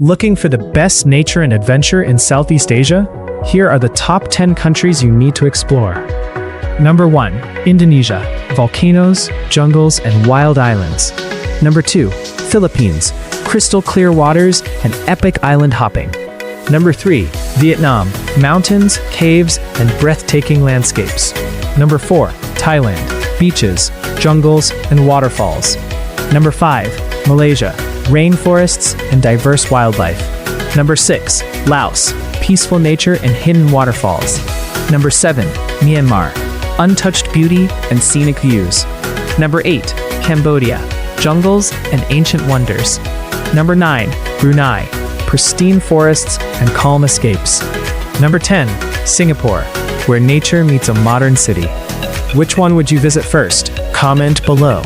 Looking for the best nature and adventure in Southeast Asia? Here are the top 10 countries you need to explore. Number 1. Indonesia. Volcanoes, jungles, and wild islands. Number 2. Philippines. Crystal clear waters and epic island hopping. Number 3. Vietnam. Mountains, caves, and breathtaking landscapes. Number 4. Thailand. Beaches, jungles, and waterfalls. Number 5. Malaysia. Rainforests and diverse wildlife. Number 6. Laos. Peaceful nature and hidden waterfalls. Number 7. Myanmar. Untouched beauty and scenic views. Number 8. Cambodia. Jungles and ancient wonders. Number 9. Brunei. Pristine forests and calm escapes. Number 10. Singapore, where nature meets a modern city. Which one would you visit first? Comment below.